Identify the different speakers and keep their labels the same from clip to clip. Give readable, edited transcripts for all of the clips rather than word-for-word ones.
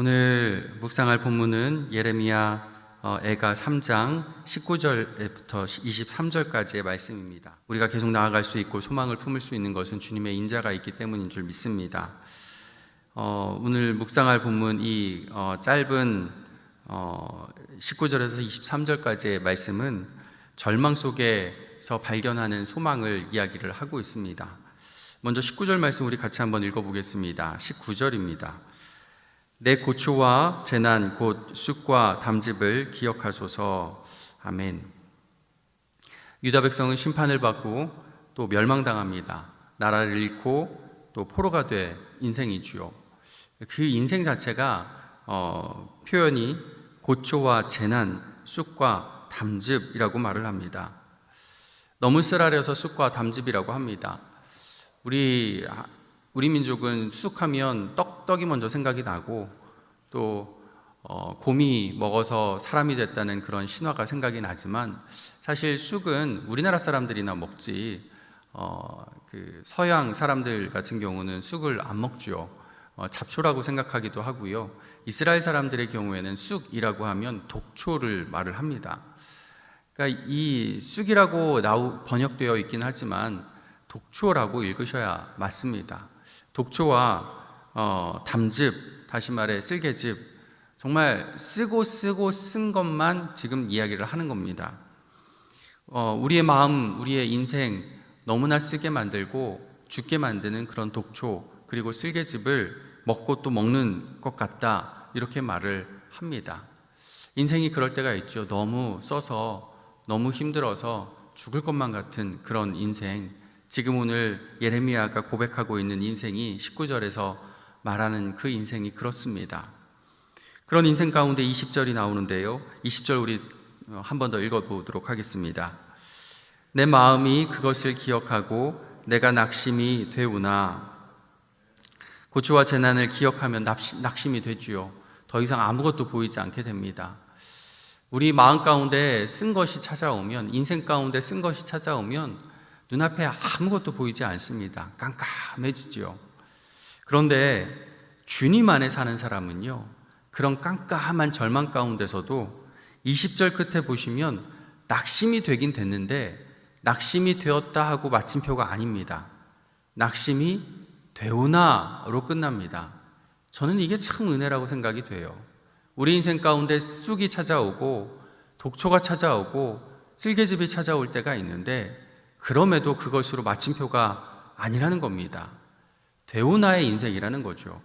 Speaker 1: 오늘 묵상할 본문은 예레미야 애가 3장 19절부터 23절까지의 말씀입니다. 우리가 계속 나아갈 수 있고 소망을 품을 수 있는 것은 주님의 인자가 있기 때문인 줄 믿습니다. 오늘 묵상할 본문 이 짧은 19절에서 23절까지의 말씀은 절망 속에서 발견하는 소망을 이야기를 하고 있습니다. 먼저 19절 말씀 우리 같이 한번 읽어보겠습니다. 19절입니다. 내 고초와 재난 곧 쑥과 담즙을 기억하소서. 아멘. 유다 백성은 심판을 받고 또 멸망당합니다. 나라를 잃고 또 포로가 돼 인생이지요. 그 인생 자체가 표현이 고초와 재난, 쑥과 담즙이라고 말을 합니다. 너무 쓰라려서 쑥과 담즙이라고 합니다. 우리 민족은 쑥하면 떡이 먼저 생각이 나고 또 곰이 먹어서 사람이 됐다는 그런 신화가 생각이 나지만 사실 쑥은 우리나라 사람들이나 먹지 그 서양 사람들 같은 경우는 쑥을 안 먹죠. 잡초라고 생각하기도 하고요. 이스라엘 사람들의 경우에는 쑥이라고 하면 독초를 말을 합니다. 그러니까 이 쑥이라고 번역되어 있긴 하지만 독초라고 읽으셔야 맞습니다. 독초와 담즙, 다시 말해 쓸개즙, 정말 쓰고 쓴 것만 지금 이야기를 하는 겁니다. 우리의 마음, 우리의 인생 너무나 쓰게 만들고 죽게 만드는 그런 독초, 그리고 쓸개즙을 먹고 또 먹는 것 같다, 이렇게 말을 합니다. 인생이 그럴 때가 있죠. 너무 써서 너무 힘들어서 죽을 것만 같은 그런 인생. 지금 오늘 예레미야가 고백하고 있는 인생이 19절에서 말하는 그 인생이 그렇습니다. 그런 인생 가운데 20절이 나오는데요. 20절 우리 한 번 더 읽어보도록 하겠습니다. 내 마음이 그것을 기억하고 내가 낙심이 되우나. 고초와 재난을 기억하면 낙심이 되지요. 더 이상 아무것도 보이지 않게 됩니다. 우리 마음 가운데 쓴 것이 찾아오면, 인생 가운데 쓴 것이 찾아오면 눈앞에 아무것도 보이지 않습니다. 깜깜해지죠. 그런데 주님 안에 사는 사람은요, 그런 깜깜한 절망 가운데서도 20절 끝에 보시면 낙심이 되긴 됐는데 낙심이 되었다 하고 마침표가 아닙니다. 낙심이 되오나로 끝납니다. 저는 이게 참 은혜라고 생각이 돼요. 우리 인생 가운데 쑥이 찾아오고 독초가 찾아오고 쓸개즙이 찾아올 때가 있는데 그럼에도 그것으로 마침표가 아니라는 겁니다. 되오나의 인생이라는 거죠.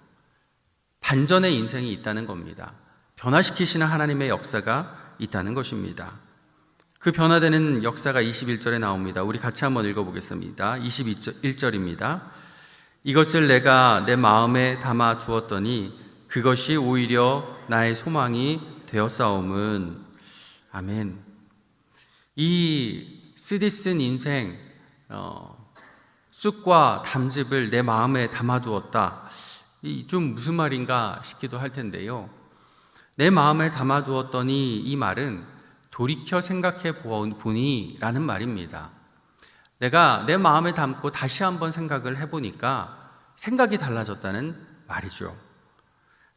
Speaker 1: 반전의 인생이 있다는 겁니다. 변화시키시는 하나님의 역사가 있다는 것입니다. 그 변화되는 역사가 21절에 나옵니다. 우리 같이 한번 읽어보겠습니다. 21절입니다. 이것을 내가 내 마음에 담아 두었더니 그것이 오히려 나의 소망이 되었사옴은. 아멘. 이 쓰디쓴 인생, 쑥과 담즙을 내 마음에 담아두었다. 좀 무슨 말인가 싶기도 할 텐데요. 내 마음에 담아두었더니 이 말은 돌이켜 생각해 보니 라는 말입니다. 내가 내 마음에 담고 다시 한번 생각을 해보니까 생각이 달라졌다는 말이죠.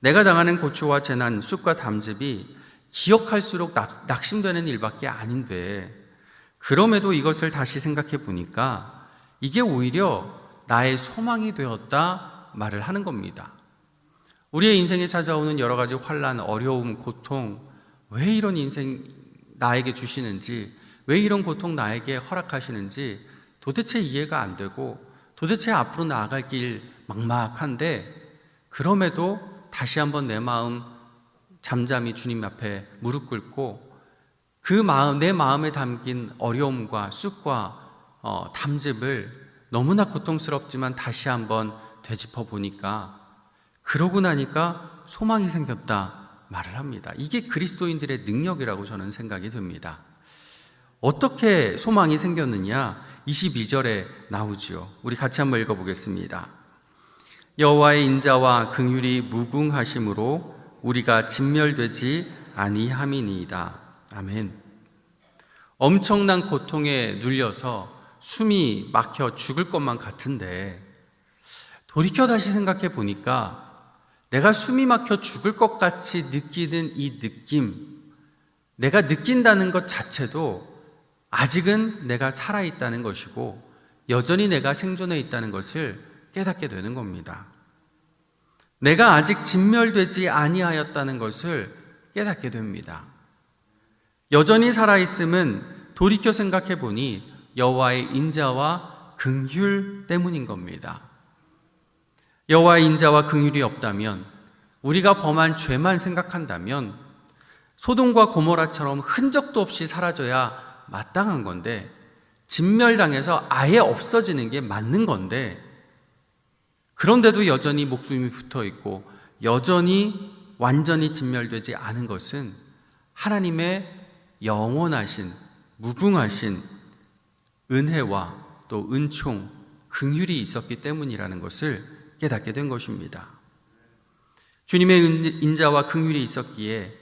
Speaker 1: 내가 당하는 고초와 재난, 쑥과 담즙이 기억할수록 낙심되는 일밖에 아닌데 그럼에도 이것을 다시 생각해 보니까 이게 오히려 나의 소망이 되었다 말을 하는 겁니다. 우리의 인생에 찾아오는 여러 가지 환난, 어려움, 고통, 왜 이런 인생 나에게 주시는지, 왜 이런 고통 나에게 허락하시는지 도대체 이해가 안 되고 도대체 앞으로 나아갈 길 막막한데 그럼에도 다시 한번 내 마음 잠잠히 주님 앞에 무릎 꿇고 내 마음에 담긴 어려움과 쑥과 담즙을 너무나 고통스럽지만 다시 한번 되짚어 보니까 그러고 나니까 소망이 생겼다 말을 합니다. 이게 그리스도인들의 능력이라고 저는 생각이 듭니다. 어떻게 소망이 생겼느냐? 22절에 나오지요. 우리 같이 한번 읽어보겠습니다. 여호와의 인자와 긍휼이 무궁하심으로 우리가 진멸되지 아니함이니이다. 아멘. 엄청난 고통에 눌려서 숨이 막혀 죽을 것만 같은데 돌이켜 다시 생각해 보니까 내가 숨이 막혀 죽을 것 같이 느끼는 이 느낌, 내가 느낀다는 것 자체도 아직은 내가 살아있다는 것이고 여전히 내가 생존해 있다는 것을 깨닫게 되는 겁니다. 내가 아직 진멸되지 아니하였다는 것을 깨닫게 됩니다. 여전히 살아있음은 돌이켜 생각해 보니 여호와의 인자와 긍휼 때문인 겁니다. 여호와의 인자와 긍휼이 없다면, 우리가 범한 죄만 생각한다면 소돔과 고모라처럼 흔적도 없이 사라져야 마땅한 건데, 진멸당해서 아예 없어지는 게 맞는 건데, 그런데도 여전히 목숨이 붙어 있고 여전히 완전히 진멸되지 않은 것은 하나님의 영원하신 무궁하신 은혜와 또 은총, 긍휼이 있었기 때문이라는 것을 깨닫게 된 것입니다. 주님의 인자와 긍휼이 있었기에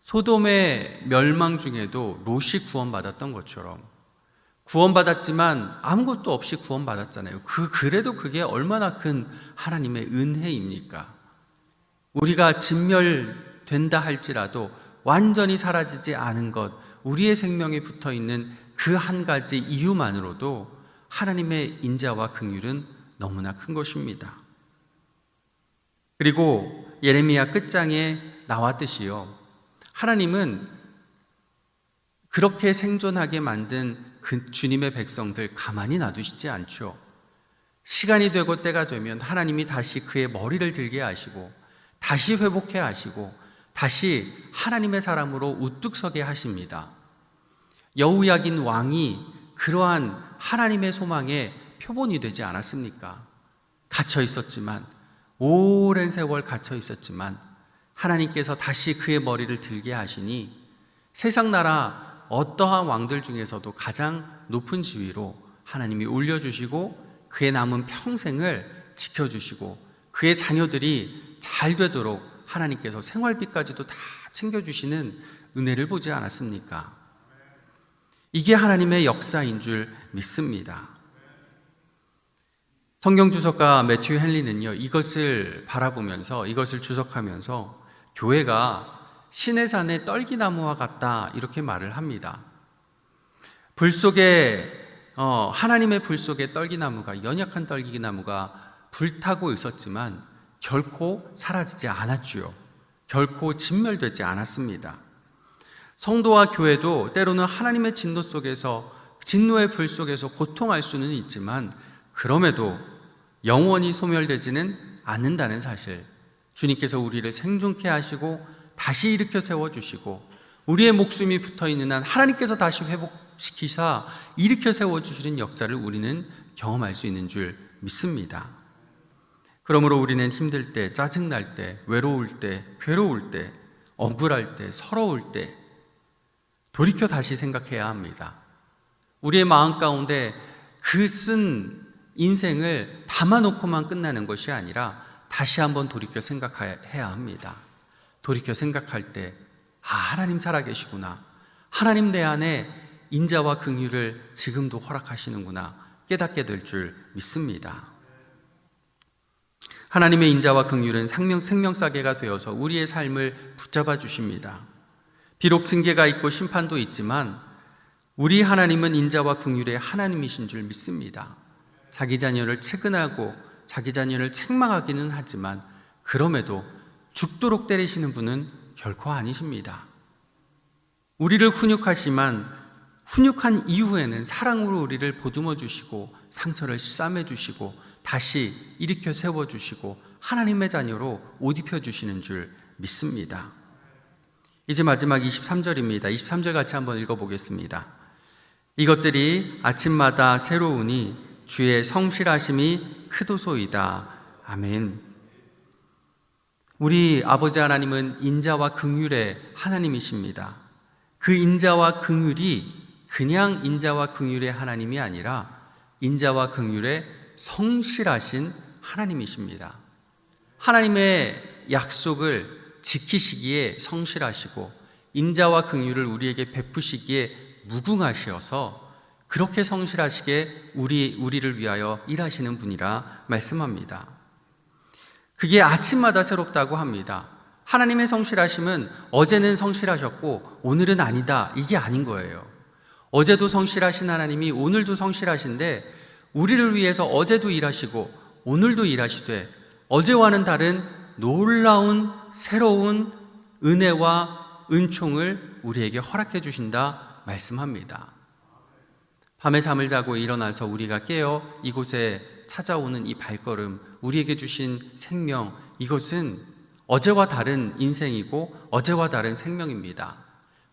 Speaker 1: 소돔의 멸망 중에도 롯이 구원받았던 것처럼, 구원받았지만 아무것도 없이 구원받았잖아요. 그래도 그게 얼마나 큰 하나님의 은혜입니까? 우리가 진멸된다 할지라도 완전히 사라지지 않은 것, 우리의 생명에 붙어 있는 그 한 가지 이유만으로도 하나님의 인자와 긍휼은 너무나 큰 것입니다. 그리고 예레미야 끝장에 나왔듯이요, 하나님은 그렇게 생존하게 만든 그 주님의 백성들 가만히 놔두시지 않죠. 시간이 되고 때가 되면 하나님이 다시 그의 머리를 들게 하시고 다시 회복해 하시고 다시 하나님의 사람으로 우뚝 서게 하십니다. 여호야긴 왕이 그러한 하나님의 소망의 표본이 되지 않았습니까? 갇혀 있었지만, 오랜 세월 갇혀 있었지만 하나님께서 다시 그의 머리를 들게 하시니 세상 나라 어떠한 왕들 중에서도 가장 높은 지위로 하나님이 올려주시고 그의 남은 평생을 지켜주시고 그의 자녀들이 잘 되도록 하나님께서 생활비까지도 다 챙겨주시는 은혜를 보지 않았습니까? 이게 하나님의 역사인 줄 믿습니다. 성경 주석가 매튜 헨리는요, 이것을 바라보면서, 이것을 주석하면서 교회가 신의 산의 떨기나무와 같다, 이렇게 말을 합니다. 불 속에 하나님의 불 속에 떨기나무가, 연약한 떨기나무가 불타고 있었지만 결코 사라지지 않았지요. 결코 진멸되지 않았습니다. 성도와 교회도 때로는 하나님의 진노 속에서, 진노의 불 속에서 고통할 수는 있지만 그럼에도 영원히 소멸되지는 않는다는 사실, 주님께서 우리를 생존케 하시고 다시 일으켜 세워주시고 우리의 목숨이 붙어있는 한 하나님께서 다시 회복시키사 일으켜 세워주시는 역사를 우리는 경험할 수 있는 줄 믿습니다. 그러므로 우리는 힘들 때, 짜증날 때, 외로울 때, 괴로울 때, 억울할 때, 서러울 때 돌이켜 다시 생각해야 합니다. 우리의 마음 가운데 그 쓴 인생을 담아놓고만 끝나는 것이 아니라 다시 한번 돌이켜 생각해야 합니다. 돌이켜 생각할 때, 하나님 살아계시구나, 하나님 내 안에 인자와 긍휼을 지금도 허락하시는구나 깨닫게 될 줄 믿습니다. 하나님의 인자와 긍휼은 생명사계가 되어서 우리의 삶을 붙잡아 주십니다. 비록 징계가 있고 심판도 있지만 우리 하나님은 인자와 긍휼의 하나님이신 줄 믿습니다. 자기 자녀를 채근하고 자기 자녀를 책망하기는 하지만 그럼에도 죽도록 때리시는 분은 결코 아니십니다. 우리를 훈육하시만 훈육한 이후에는 사랑으로 우리를 보듬어 주시고 상처를 싸매 주시고 다시 일으켜 세워 주시고 하나님의 자녀로 옷 입혀 주시는 줄 믿습니다. 이제 마지막 23절입니다. 23절 같이 한번 읽어보겠습니다. 이것들이 아침마다 새로우니 주의 성실하심이 크도소이다. 아멘. 우리 아버지 하나님은 인자와 긍휼의 하나님이십니다. 그 인자와 긍휼이 그냥 인자와 긍휼의 하나님이 아니라 인자와 긍휼의 성실하신 하나님이십니다. 하나님의 약속을 지키시기에 성실하시고 인자와 긍휼을 우리에게 베푸시기에 무궁하시어서 그렇게 성실하시게 우리를 위하여 일하시는 분이라 말씀합니다. 그게 아침마다 새롭다고 합니다. 하나님의 성실하심은 어제는 성실하셨고 오늘은 아니다, 이게 아닌 거예요. 어제도 성실하신 하나님이 오늘도 성실하신데 우리를 위해서 어제도 일하시고 오늘도 일하시되 어제와는 다른 놀라운 새로운 은혜와 은총을 우리에게 허락해 주신다 말씀합니다. 밤에 잠을 자고 일어나서 우리가 깨어 이곳에 찾아오는 이 발걸음, 우리에게 주신 생명, 이것은 어제와 다른 인생이고 어제와 다른 생명입니다.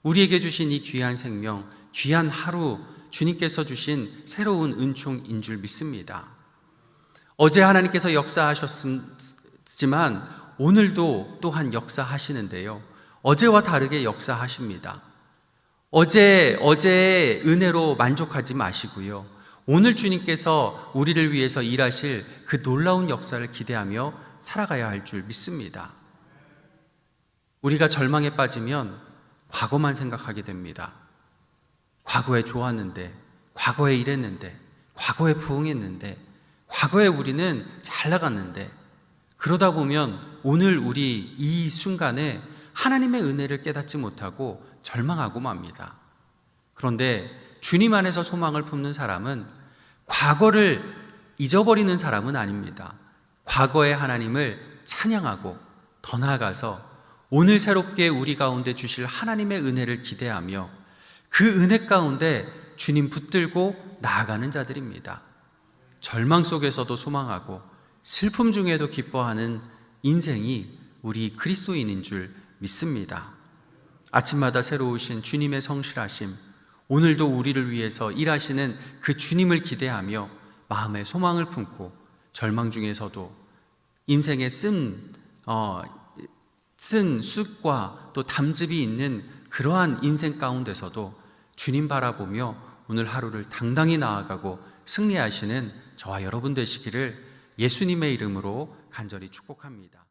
Speaker 1: 우리에게 주신 이 귀한 생명, 귀한 하루, 주님께서 주신 새로운 은총인 줄 믿습니다. 어제 하나님께서 역사하셨지만 오늘도 또한 역사하시는데요. 어제와 다르게 역사하십니다. 어제의 은혜로 만족하지 마시고요. 오늘 주님께서 우리를 위해서 일하실 그 놀라운 역사를 기대하며 살아가야 할 줄 믿습니다. 우리가 절망에 빠지면 과거만 생각하게 됩니다. 과거에 좋았는데, 과거에 이랬는데, 과거에 부흥했는데, 과거에 우리는 잘 나갔는데, 그러다 보면 오늘 우리 이 순간에 하나님의 은혜를 깨닫지 못하고 절망하고 맙니다. 그런데 주님 안에서 소망을 품는 사람은 과거를 잊어버리는 사람은 아닙니다. 과거의 하나님을 찬양하고 더 나아가서 오늘 새롭게 우리 가운데 주실 하나님의 은혜를 기대하며 그 은혜 가운데 주님 붙들고 나아가는 자들입니다. 절망 속에서도 소망하고 슬픔 중에도 기뻐하는 인생이 우리 그리스도인인 줄 믿습니다. 아침마다 새로우신 주님의 성실하심, 오늘도 우리를 위해서 일하시는 그 주님을 기대하며 마음에 소망을 품고 절망 중에서도 인생의 쓴 쑥과 또 담즙이 있는 그러한 인생 가운데서도 주님 바라보며 오늘 하루를 당당히 나아가고 승리하시는 저와 여러분 되시기를 예수님의 이름으로 간절히 축복합니다.